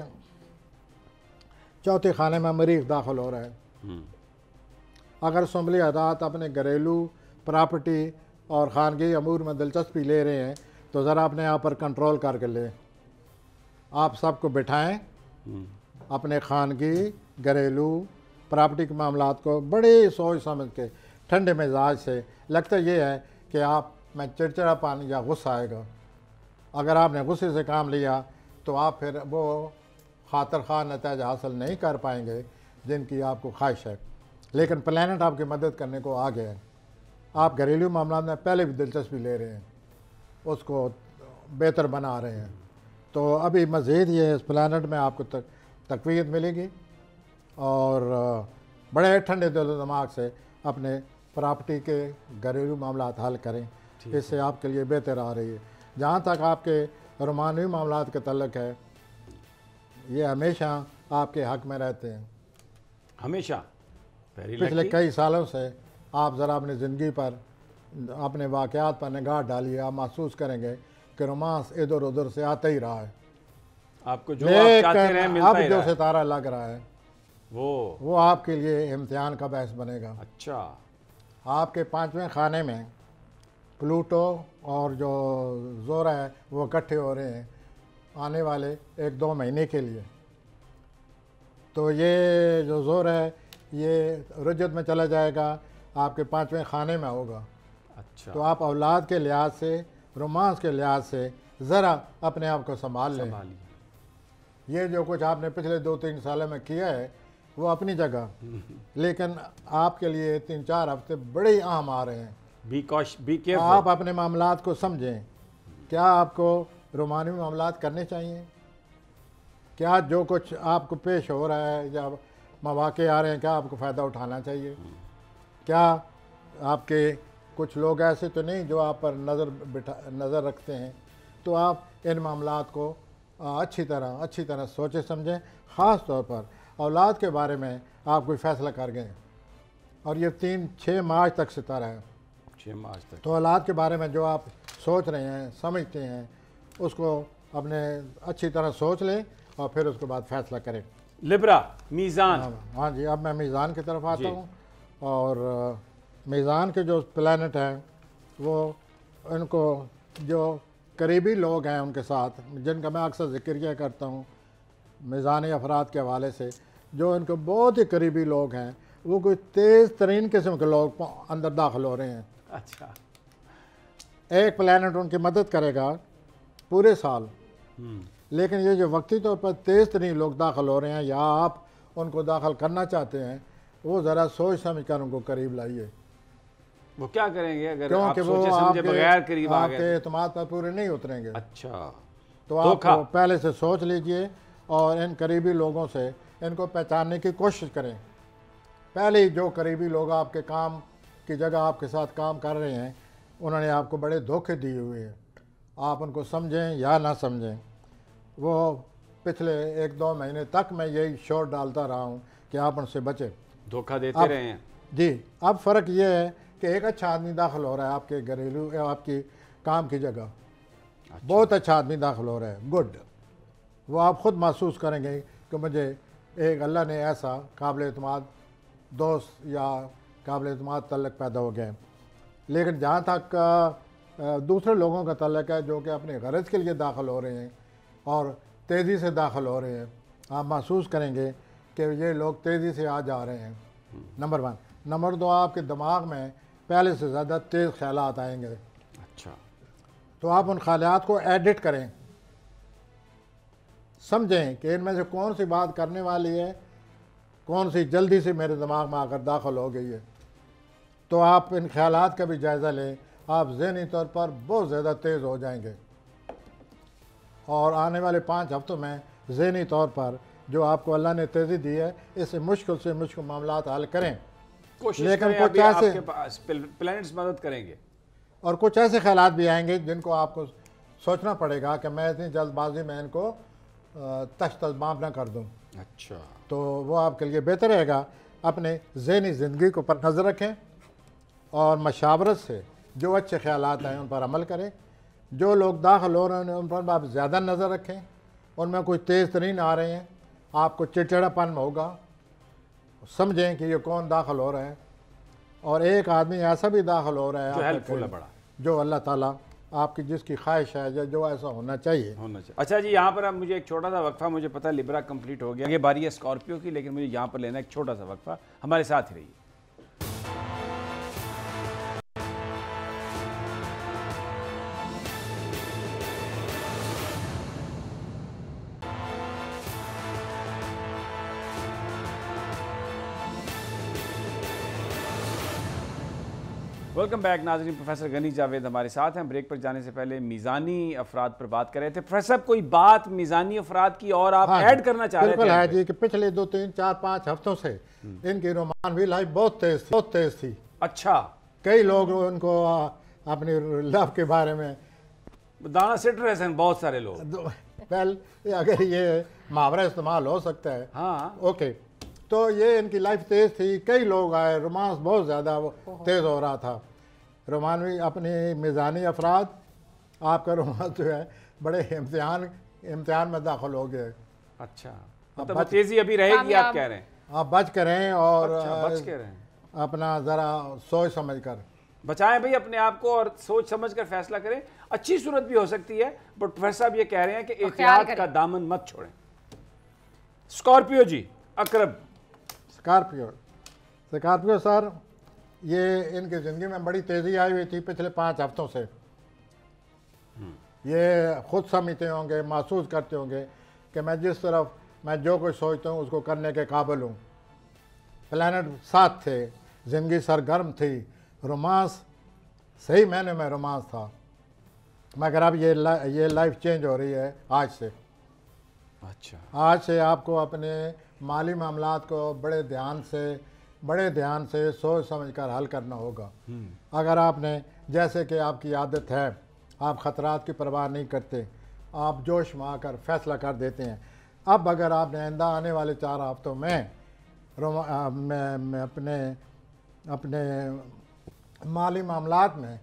चौथे खाने में मरीख दाखिल हो रहा है। अगर सुमली अदात अपने घरेलू प्रॉपर्टी और ख़ानगी अमूर में दिलचस्पी ले रहे हैं तो ज़रा अपने आप पर कंट्रोल करके लें। आप सबको बिठाएं, अपने ख़ानगी घरेलू प्रॉपर्टी के मामलात को बड़े सोच समझ के ठंडे मिजाज से। लगता ये है कि आप में चिड़चिड़ापन या गुस्सा आएगा। अगर आपने गुस्से से काम लिया तो आप फिर वो खातर खा नतीज हासिल नहीं कर पाएंगे जिनकी आपको ख्वाहिश है। लेकिन प्लैनेट आपकी मदद करने को आ गया है। आप घरेलू मामला में पहले भी दिलचस्पी ले रहे हैं, उसको बेहतर बना रहे हैं, तो अभी मज़ीद ये इस प्लैनेट में आपको तक़वियत मिलेगी और बड़े ठंडे दिल दिमाग से अपने प्रॉपर्टी के घरेलू मामलात हल करें। इससे आपके लिए बेहतर आ रही है। जहाँ तक आपके रोमानवी मामलात के तल्लुक़ है, ये हमेशा आपके हक़ में रहते हैं। हमेशा पिछले कई सालों से आप ज़रा अपनी ज़िंदगी पर अपने वाक़यात पर निगाह डालिए, आप महसूस करेंगे कि रोमांस इधर उधर से आता ही रहा है। आपको जो आप चाहते रहे मिलता अब ही जो रहा है। सितारा लग रहा है वो आपके लिए इम्तिहान का बहस बनेगा। अच्छा, आपके 5वें खाने में प्लूटो और जो जोरा है वो इकट्ठे हो रहे हैं आने वाले 1-2 महीने के लिए। तो ये जो ज़ोर है ये रुजत में चला जाएगा, आपके 5वें खाने में होगा। अच्छा, तो आप औलाद के लिहाज से, रोमांस के लिहाज से ज़रा अपने आप को संभाल लें। ये जो कुछ आपने पिछले 2-3 सालों में किया है वो अपनी जगह, लेकिन आपके लिए 3-4 हफ्ते बड़े ही अहम आ रहे हैं। Be careful. आप अपने मामलात को समझें। क्या आपको रोमानी मामलात करने चाहिए? क्या जो कुछ आपको पेश हो रहा है या मौके आ रहे हैं, क्या आपको फ़ायदा उठाना चाहिए? क्या आपके कुछ लोग ऐसे तो नहीं जो आप पर नज़र रखते हैं? तो आप इन मामलात को अच्छी तरह सोचे समझें। ख़ास तौर पर औलाद के बारे में आप कोई फ़ैसला कर गए और ये 6 मार्च तक सितारा है, 6 मार्च तक। तो औलाद के बारे में जो आप सोच रहे हैं, समझते हैं, उसको अपने अच्छी तरह सोच लें और फिर उसके बाद फ़ैसला करें। लिब्रा, मीज़ान। हाँ जी, अब मैं मीज़ान की तरफ आता हूँ। और मीज़ान के जो प्लैनेट हैं वो इनको जो करीबी लोग हैं उनके साथ, जिनका मैं अक्सर जिक्र किया करता हूँ मीज़ानी अफराद के हवाले से, जो इनके बहुत ही करीबी लोग हैं, वो कोई तेज़ तरीन किस्म के लोग अंदर दाखिल हो रहे हैं। अच्छा, एक प्लैनेट उनकी मदद करेगा पूरे साल, लेकिन ये जो वक्ती तौर पर तेज़ तरीन लोग दाखिल हो रहे हैं या आप उनको दाखिल करना चाहते हैं, वो ज़रा सोच समझ कर उनको करीब लाइए। वो क्या करेंगे अगर आप क्योंकि वो सोचे समझे बगैर करीब आ आपके गए? एतमाद पर पूरे नहीं उतरेंगे। अच्छा, तो आप पहले से सोच लीजिए और इन करीबी लोगों से इनको पहचानने की कोशिश करें। पहले ही जो करीबी लोग आपके काम की जगह आपके साथ काम कर रहे हैं, उन्होंने आपको बड़े धोखे दिए हुए हैं। आप उनको समझें या ना समझें, वो पिछले 1-2 महीने तक मैं यही शोर डालता रहा हूँ कि आप उनसे बचें, धोखा देते रहे हैं जी। अब फ़र्क ये है कि एक अच्छा आदमी दाखिल हो रहा है आपके घरेलू या आपकी काम की जगह। अच्छा। बहुत अच्छा आदमी दाखिल हो रहा है, गुड। वो आप ख़ुद महसूस करेंगे कि मुझे एक अल्लाह ने ऐसा काबिल एतमाद दोस्त या काबिल एतमाद तल्लक पैदा हो गए। लेकिन जहाँ तक दूसरे लोगों का तल्लक है जो कि अपने गरज के लिए दाखिल हो रहे हैं और तेज़ी से दाखिल हो रहे हैं, आप महसूस करेंगे कि ये लोग तेज़ी से आ जा रहे हैं। नंबर 1। नंबर 2, आपके दिमाग में पहले से ज़्यादा तेज़ ख्यालात आएंगे। अच्छा, तो आप उन ख्यालात को एडिट करें, समझें कि इनमें से कौन सी बात करने वाली है, कौन सी जल्दी से मेरे दिमाग में आकर दाखिल हो गई है। तो आप इन ख्यालात का भी जायज़ा लें, आप ज़हनी तौर पर बहुत ज़्यादा तेज़ हो जाएंगे और आने वाले 5 हफ्तों में ज़हनी तौर पर जो आपको अल्लाह ने तेज़ी दी है, इससे मुश्किल से मुश्किल मामलात हल करें। लेकिन कुछ ऐसे प्लैनेट्स मदद करेंगे और कुछ ऐसे ख्यालात भी आएंगे जिनको आपको सोचना पड़ेगा कि मैं इतनी जल्दबाजी में इनको तश्तज़बाम ना कर दूं। अच्छा, तो वो आपके लिए बेहतर रहेगा। अपने ज़हनी ज़िंदगी को पर नज़र रखें और मशावरत से जो अच्छे ख्यालात हैं उन पर अमल करें। जो लोग दाखिल हो रहे हैं उन पर आप ज़्यादा नज़र रखें, उनमें कोई तेज़ तरीन आ रहे हैं, आपको चिड़चिड़ापन होगा, समझें कि ये कौन दाखिल हो रहा है। और एक आदमी ऐसा भी दाखिल हो रहा है जो हेल्पफुल है बड़ा, जो अल्लाह ताला आपकी जिसकी ख्वाहिश है या जो ऐसा होना चाहिए। अच्छा जी, यहाँ पर अब मुझे एक छोटा सा वक्फा, मुझे पता है लिब्रा कंप्लीट हो गया, ये बारी है स्कॉर्पियो की, लेकिन मुझे यहाँ पर लेना एक छोटा सा वक्फा। हमारे साथ ही रहिए। वेलकम बैक नाज़रीन। प्रोफेसर गनी जावेद हमारे साथ हैं। ब्रेक पर जाने से पहले मीज़ानी अफराद पर बात कर रहे थे। प्रोफेसर साहब, कोई बात मीज़ानी अफराद की और आप ऐड करना चाह रहे थे? बिल्कुल है जी, कि पिछले 2-3-4-5 हफ्तों से इनकी रोमानवी लाइफ बहुत तेज़ थी। अच्छा, कई लोग उनको अपनी लव के बारे में दाना सिट रहे हैं बहुत सारे लोग। पहले अगर ये मुहावरा इस्तेमाल हो सकता है, हाँ, ओके, तो ये इनकी लाइफ तेज़ थी। कई लोग आए, रोमांस बहुत ज़्यादा तेज़ हो रहा था। रोमानवी अपनी मीज़ानी अफराद, आपका रोमांस जो है बड़े इम्तिहान में दाखिल हो गए। अच्छा, मतलब तेज़ी अभी रहेगी आप कह रहे हैं? आप बच करें और बच के रहें, अपना ज़रा सोच समझ कर बचाएं भाई अपने आप को और सोच समझ कर फैसला करें। अच्छी सूरत भी हो सकती है, बट प्रोफेसर साहब ये कह रहे हैं कि एहतियात का दामन मत छोड़ें। स्कॉर्पियो जी, अकरब स्कॉर्पियो। स्कॉर्पियो सर, ये इनकी ज़िंदगी में बड़ी तेज़ी आई हुई थी पिछले 5 हफ्तों से। ये खुद समझते होंगे, महसूस करते होंगे कि मैं जिस तरफ मैं जो कुछ सोचता हूँ उसको करने के काबिल हूँ। प्लैनेट साथ थे, ज़िंदगी सरगर्म थी, रोमांस सही मायने में रोमांस था। मगर अब ये लाइफ चेंज हो रही है आज से। अच्छा, आज से आपको अपने माली मामलात को बड़े ध्यान से सोच समझकर हल करना होगा। अगर आपने, जैसे कि आपकी आदत है, आप ख़तरात की परवाह नहीं करते, आप जोश में आकर फैसला कर देते हैं। अब अगर आपने आइंदा आने वाले 4 हफ्तों में मैं अपने माली मामलात में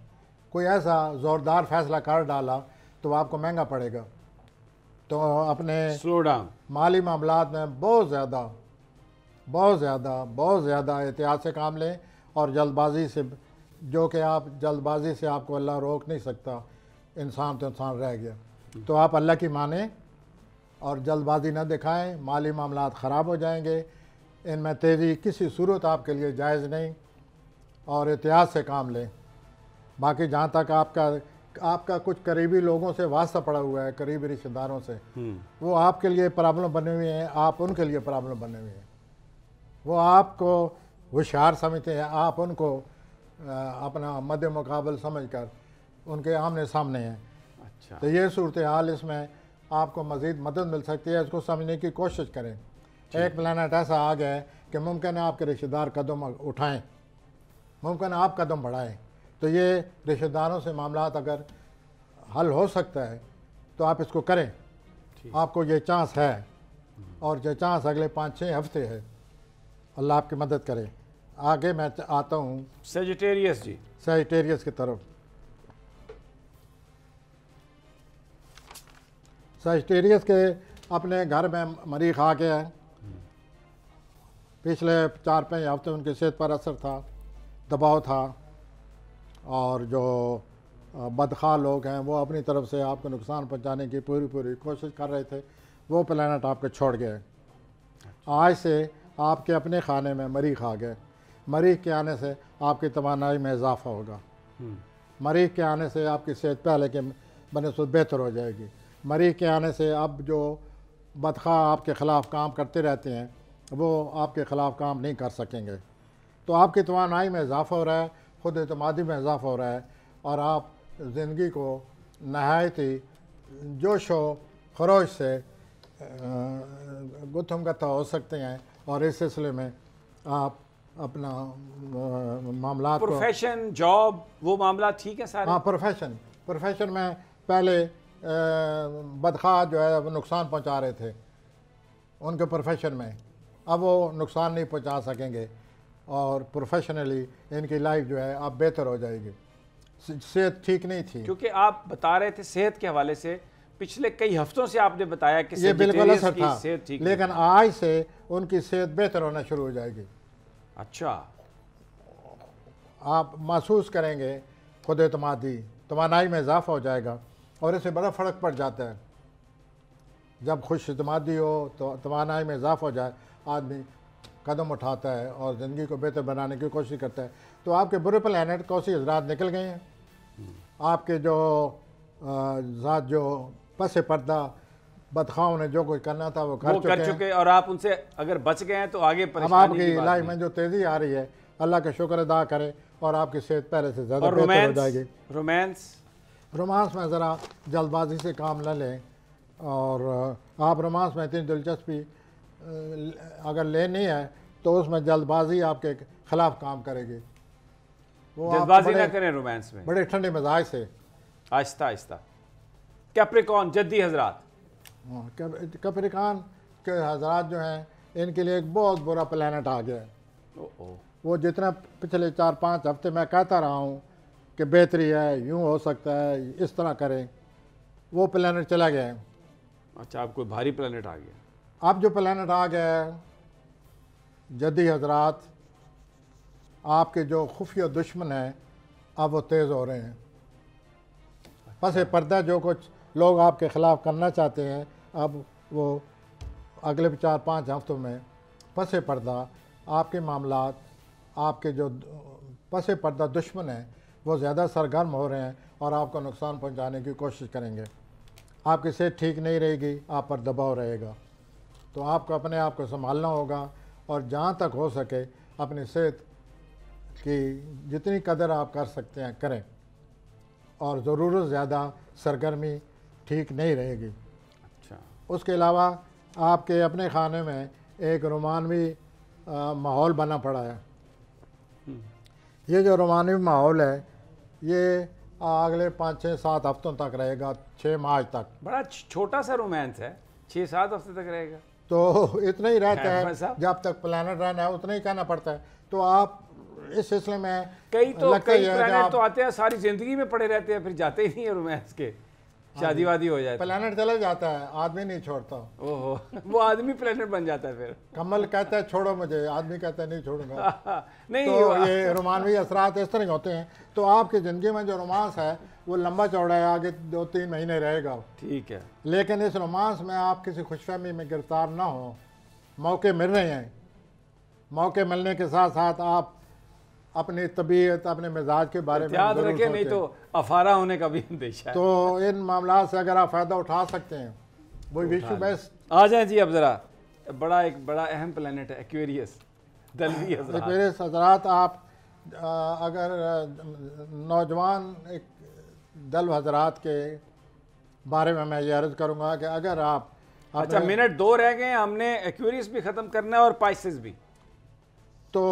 कोई ऐसा ज़ोरदार फैसला कर डाला तो आपको महंगा पड़ेगा। तो अपने स्लो डाउन माली मामलात में बहुत ज़्यादा एहतियात से काम लें और जल्दबाजी से, जो कि आप जल्दबाजी से आपको अल्लाह रोक नहीं सकता, इंसान तो इंसान रह गया। तो आप अल्लाह की माने और जल्दबाजी न दिखाएं, माली मामलात ख़राब हो जाएंगे। इनमें तेज़ी किसी सूरत आपके लिए जायज़ नहीं और एहतियात से काम लें। बाकी जहाँ तक आपका कुछ करीबी लोगों से वास्ता पड़ा हुआ है, करीबी रिश्तेदारों से, वो आपके लिए प्रॉब्लम बने हुए हैं, आप उनके लिए प्रॉब्लम बने हुए हैं। वो आपको होशियार समझते हैं, आप उनको अपना मद्दे मुकाबल समझकर उनके आमने सामने हैं। अच्छा, तो ये सूरत हाल, इसमें आपको मज़ीद मदद मिल सकती है, इसको समझने की कोशिश करें। एक प्लैनेट ऐसा आ गया है कि मुमकिन है आपके रिश्तेदार कदम उठाएं, मुमकिन है आप कदम बढ़ाएं। तो ये रिश्तेदारों से मामलात अगर हल हो सकता है तो आप इसको करें। आपको ये चांस है और ये चांस अगले 5-6 हफ्ते है। अल्लाह आपकी मदद करे। आगे मैं आता हूँ सेजिटेरियस जी, सजिटेरियस की तरफ। सजिटेरियस के अपने घर में मरीख आ गया है। पिछले 4-5 हफ्ते उनकी सेहत पर असर था, दबाव था, और जो बदखा लोग हैं वो अपनी तरफ से आपको नुकसान पहुंचाने की पूरी कोशिश कर रहे थे। वो प्लैनेट आपको छोड़ गए। आज से आपके अपने खाने में मरीख आ गए। मरीख के आने से आपकी तवानाई में इजाफा होगा। मरीख के आने से आपकी सेहत पहले के बनस्बत बेहतर हो जाएगी। मरीख के आने से अब जो बदखा आपके ख़िलाफ़ काम करते रहते हैं वो आपके ख़िलाफ़ काम नहीं कर सकेंगे। तो आपकी तवानाई में इजाफ़ा हो रहा है, ख़ुद एतमादी में इजाफ़ा हो रहा है, और आप ज़िंदगी को नहायत ही जोश व खरोश से गुत्थम गत्था हो सकते हैं। और इस सिलसिले में आप अपना मामलात को, प्रोफेशन, जॉब, वो मामला ठीक है सारे? हाँ, प्रोफेशन में पहले बदखा जो है वो नुकसान पहुंचा रहे थे उनके प्रोफेशन में, अब वो नुकसान नहीं पहुंचा सकेंगे और प्रोफेशनली इनकी लाइफ जो है अब बेहतर हो जाएगी। सेहत ठीक नहीं थी, क्योंकि आप बता रहे थे सेहत के हवाले से, पिछले कई हफ्तों से आपने बताया कि ये बिल्कुल सेजिटेरियस असर की था, सेहत ठीक लेकिन आज से उनकी सेहत बेहतर होना शुरू हो जाएगी। अच्छा, आप महसूस करेंगे खुद एतमादी, तवानाई में इजाफा हो जाएगा। और इससे बड़ा फ़र्क पड़ जाता है जब खुश एतमादी हो तो तवानाई में इजाफा हो जाए, आदमी कदम उठाता है और ज़िंदगी को बेहतर बनाने की कोशिश करता है। तो आपके बुरे प्लैनेट कौसी हजरात निकल गए हैं। आपके जो ज़ात जो पसे पर्दा बदखाओं ने जो कुछ करना था वो कर चुके और आप उनसे अगर बच गए हैं तो आगे अब परेशानी आपकी की बात लाइफ नहीं। में जो तेज़ी आ रही है, अल्लाह का शुक्र अदा करें और आपकी सेहत पहले से ज़्यादा और बेहतर हो जाएगी। रोमांस में ज़रा जल्दबाजी से काम न लें, और आप रोमांस में इतनी दिलचस्पी अगर लेनी है तो उसमें जल्दबाजी आपके खिलाफ काम करेगी। वो आप जल्दबाजी ना करें रोमांस में, बड़े ठंडे मिजाज से, आहिस्ता आहिस्ता। कैप्रिकॉर्न जद्दी हजरात, कैप्रिकॉर्न के हजरात जो हैं इनके लिए एक बहुत बुरा प्लैनेट आ गया है। वो जितना पिछले 4-5 हफ्ते मैं कहता रहा हूँ कि बेहतरी है, यूँ हो सकता है, इस तरह करें, वो प्लैनेट चला गया है। अच्छा, अब कोई भारी प्लैनेट आ गया। अब जो प्लैनेट आ गया है, जद्दी हजरात, आपके जो खुफिया दुश्मन हैं अब वो तेज़ हो रहे हैं। पसे पर्दा जो कुछ लोग आपके ख़िलाफ़ करना चाहते हैं अब वो अगले 4-5 हफ्तों में पस पर्दा आपके मामलात, आपके जो पस पर्दा दुश्मन हैं वो ज़्यादा सरगर्म हो रहे हैं और आपको नुकसान पहुंचाने की कोशिश करेंगे। आपकी सेहत ठीक नहीं रहेगी, आप पर दबाव रहेगा। तो आपको अपने आप को संभालना होगा और जहाँ तक हो सके अपनी सेहत की जितनी कदर आप कर सकते हैं करें, और ज़रूरत ज़्यादा सरगर्मी ठीक नहीं रहेगी। अच्छा, उसके अलावा आपके अपने खाने में एक रोमानवी माहौल बना पड़ा है। ये जो रोमानवी माहौल है ये अगले 5, 6, 7 हफ्तों तक रहेगा, 6 मार्च तक। बड़ा छोटा सा रोमांस है, 6-7 हफ्ते तक रहेगा। तो इतना ही रहता है है, साहब। जब तक प्लानट रन है उतना ही कहना पड़ता है। तो आप इस सिलसिले में कई लगता ही है कि प्लैनेट आप तो आते हैं, सारी जिंदगी में पड़े रहते हैं, फिर जाते ही नहीं है रोमांस के, शादी वादी हो जाए तो। प्लानट चला जाता है, आदमी नहीं छोड़ता। ओहो, वो आदमी प्लैनेट बन जाता है फिर। कमल कहता है छोड़ो मुझे, आदमी कहता है नहीं छोड़ूंगा। नहीं तो ये रोमानवी असरात इस तरह के होते हैं। तो आपकी ज़िंदगी में जो रोमांस है वो लंबा चौड़ा है, आगे 2-3 महीने रहेगा। ठीक है, लेकिन इस रोमांस में आप किसी खुशफहमी में गिरफ्तार ना हो। मौके मिल रहे हैं, मौके मिलने के साथ साथ आप अपनी तबीयत, अपने मिजाज के बारे में याद ज़रूर रखें, नहीं सोचें। तो अफारा होने का भी अंदेशा है। तो इन मामला से अगर आप फ़ायदा उठा सकते हैं वो विश्व बेस्ट। आ जाए जी, अब ज़रा एक बड़ा अहम प्लैनेट है एक्वेरियस, दलवी हज़रात। एक्वेरियस हजरात, आप अगर नौजवान एक दल हजरात के बारे में मैं ये अर्ज़ करूँगा कि अगर आप अच्छा, मिनट 2 रह गए, हमने एक्वेरियस भी ख़त्म करना है और पाइसेस भी। तो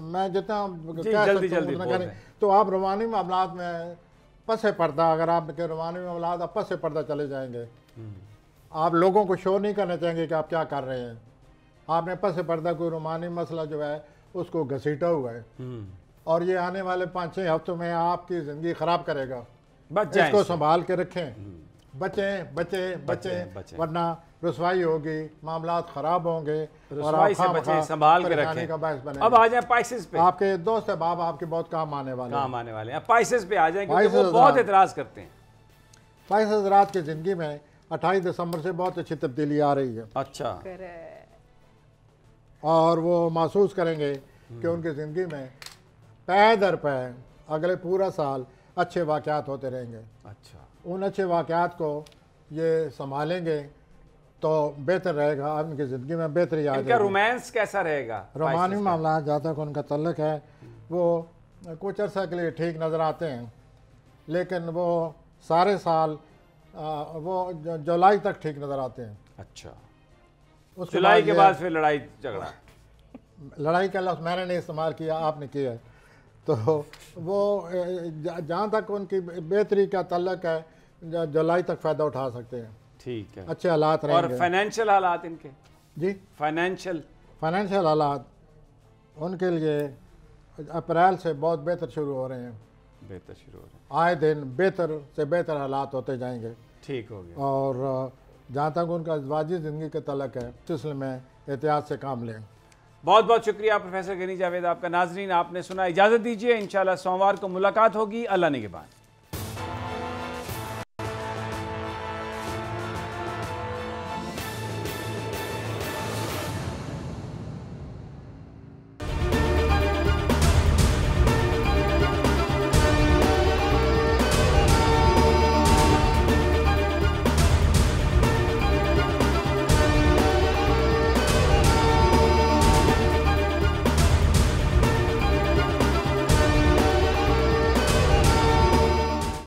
मैं जितना जी, कह जल्दी सकता हूँ जल्दी उतना बोल करें। रहे हैं। तो आप रवानी मामलात में पस पर्दा, अगर आपके रवानी मामलात आप पस पर्दा चले जाएंगे, आप लोगों को शो नहीं करना चाहेंगे कि आप क्या कर रहे हैं। आपने पस पर्दा कोई रोमानी मसला जो है उसको घसीटा हुआ है और ये आने वाले 5-6 हफ्तों में आपकी ज़िंदगी ख़राब करेगा। बच जाएं इसको इससे। संभाल के रखें, बचें बचें बचें। बचें, वरना रुसवाई होगी, मामलात ख़राब होंगे और रुसवाई से बचें, संभाल के परेशानी रखें। का बायस बनेंगे। अब आ जाए पाइसेस पे। आपके दोस्त अहबाब आपके बहुत काम आने वाले हैं। काम आने वाले हैं, पाइसेस पे आ जाए, क्योंकि पाइसेस वो बहुत हज़रात। एतराज़ करते हैं। फाइज हजरात की ज़िंदगी में 28 दिसंबर से बहुत अच्छी तब्दीली आ रही है अच्छा, और वो महसूस करेंगे कि उनकी ज़िंदगी में पै दर पै अगले पूरा साल अच्छे वाक़यात होते रहेंगे। अच्छा, उन अच्छे वाक़यात को ये संभालेंगे तो बेहतर रहेगा, उनकी ज़िंदगी में बेहतरी आ इनका जाएगी। रोमांस कैसा रहेगा? रोमानी मामला जहाँ तक उनका तल्लक है वो कुछ अर्सा के लिए ठीक नज़र आते हैं, लेकिन वो सारे साल वो जुलाई तक ठीक नज़र आते हैं। अच्छा, उसके जुलाई के ये- बाद फिर लड़ाई झगड़ा। लड़ाई का लफ्ज़ मैंने नहीं इस्तेमाल किया, आपने किया है। तो वो जहाँ तक उनकी बेहतरी का तल्लक है जुलाई तक फ़ायदा उठा सकते हैं, ठीक है। अच्छे हालात और रहेंगे। फाइनेंशियल हालात इनके, जी, फाइनेंशियल हालात उनके लिए अप्रैल से बहुत बेहतर शुरू हो रहे हैं। बेहतर शुरू हो रहे हैं। आए दिन बेहतर से बेहतर हालात होते जाएंगे। ठीक हो गया। और जहाँ तक उनका अज़वाजी ज़िंदगी का तल्लक है इस सिलसिले में एहतियात से काम लें। बहुत बहुत शुक्रिया प्रोफेसर गनी जावेद आपका। नाजरीन, आपने सुना, इजाज़त दीजिए, इंशाल्लाह सोमवार को मुलाकात होगी। अल्लाह निगहबान।